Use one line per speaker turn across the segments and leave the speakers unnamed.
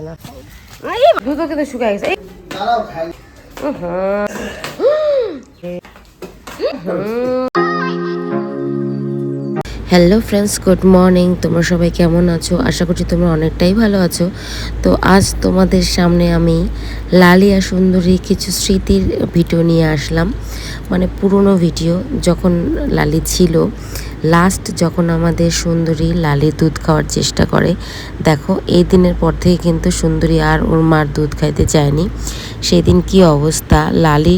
না দুধও কিন্তু শুকায় গেছে। Hello friends, good morning. তোমরা সবাই কেমন আছো? আশা করছি তোমরা অনেকটাই ভালো আছো। তো আজ তোমাদের সামনে আমি লালিয়া সুন্দরী কিছু স্মৃতির ভিডিও নিয়ে আসলাম, মানে পুরনো ভিডিও যখন লালি ছিল। লাস্ট যখন আমাদের সুন্দরী লালি দুধ খাওয়ার চেষ্টা করে, দেখো এই দিনের পর থেকে কিন্তু সুন্দরী আর ওর মার দুধ খাইতে চায়নি। সেই দিন কী অবস্থা, লালি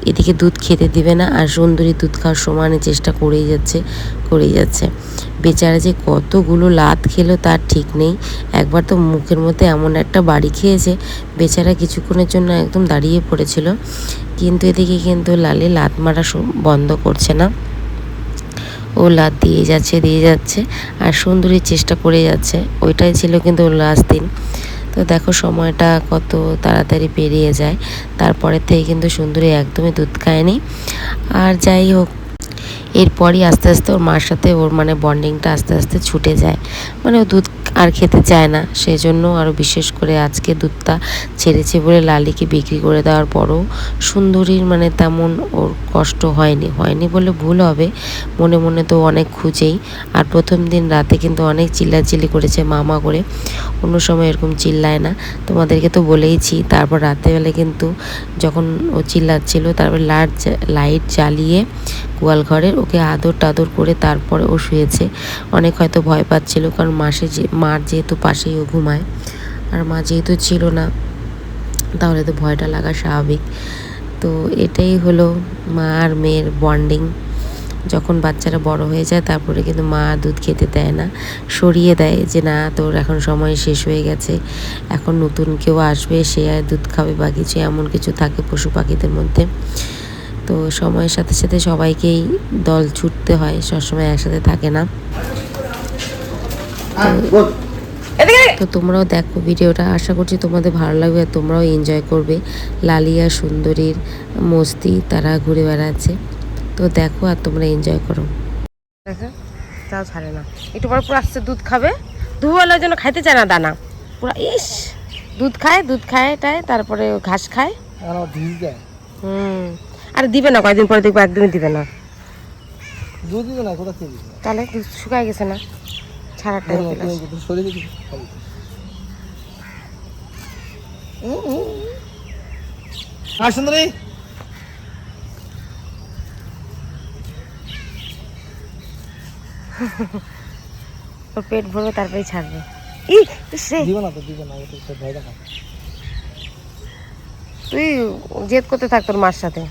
এদিকে দুধ খেতে দিবে না আর সুন্দরী দুধ খাওয়ার সমানে চেষ্টা করেই যাচ্ছে। বেচারা যে কতগুলো লাত খেলো তার ঠিক নেই। একবার তো মুখের মধ্যে এমন একটা বাড়ি খেয়েছে, বেচারা কিছুক্ষণের জন্য একদম দাঁড়িয়ে পড়েছিল। কিন্তু এদিকে কিন্তু লালি লাত মারা বন্ধ করছে না, ও লাত দিয়ে যাচ্ছে আর সুন্দরীর চেষ্টা করে যাচ্ছে। ওইটাই ছিল কিন্তু ওর লাস্ট দিন। তো দেখো সময়টা কত তাড়াতাড়ি পেরিয়ে যায়। তারপরের থেকে কিন্তু সুন্দরী একদমই দুধ খায়নি। আর যাই হোক, এরপরই আস্তে আস্তে ওর মার সাথে ওর মানে বন্ডিংটা আস্তে আস্তে ছুটে যায়, মানে ও দুধ আর খেতে চায় না। সেই জন্য আরও বিশেষ করে আজকে দুধটা ছেড়েছে বলে লালিকে বিক্রি করে দেওয়ার পরও সুন্দরীর মানে তেমন ওর কষ্ট হয়নি বলে ভুল হবে, মনে মনে তো অনেক খুঁজেই। আর প্রথম দিন রাতে কিন্তু অনেক চিল্লাচিল্লি করেছে মামা করে, অন্য সময় এরকম চিল্লায় না, তোমাদেরকে তো বলেইছি। তারপর রাতেবেলা কিন্তু যখন ও চিল্লাচ্ছিল, তারপর লাইট জ্বালিয়ে গোয়াল ঘরের ওকে আদর টাদর করে তারপরে ও শুয়েছে। অনেক হয়তো ভয় পাচ্ছিল, কারণ মার যেহেতু পাশেই ও ঘুমায়, আর মা যেহেতু ছিল না তাহলে তো ভয়টা লাগা স্বাভাবিক। তো এটাই হলো মা আর মেয়ের বন্ডিং। যখন বাচ্চারা বড় হয়ে যায় তারপরে কিন্তু মা দুধ খেতে দেয় না, সরিয়ে দেয় যে না তোর এখন সময় শেষ হয়ে গেছে, এখন নতুন কেউ আসবে সে আর দুধ খাবে বা কিছু, এমন কিছু থাকে পশু পাখিদের মধ্যে। তো সময়ের সাথে সাথে সবাইকেই দল ছুটতে হয়, সবসময় একসাথে থাকে না। তো তোমরাও দেখো ভিডিওটা, আশা করছি তোমাদের ভালো লাগবে আর তোমরাও এনজয় করবে। লালিয়া সুন্দরীর মস্তি, তারা ঘুরে বেড়াচ্ছে। তো দেখো আর তোমরা এনজয় করো। দেখো তাও ছাড়ে না, একটু পরে পুরো আসছে দুধ খাবে, দুবেলার জন্য খাইতে চায় না দানা, পুরো ইস দুধ খায় তাই, তারপরে ঘাস খায়। আর দিবে না, কয়েকদিন পরে দেখবো একদমই দিবে না দুধ, দিবে না কোথা থেকে, তাহলে দুধ শুকায় গেছে না, ছাড়ার টাইম সুন্দরী। ওর পেট ভরবে তারপরেই ছাড়বে। তুই জেদ করতে থাক তোর মার সাথে।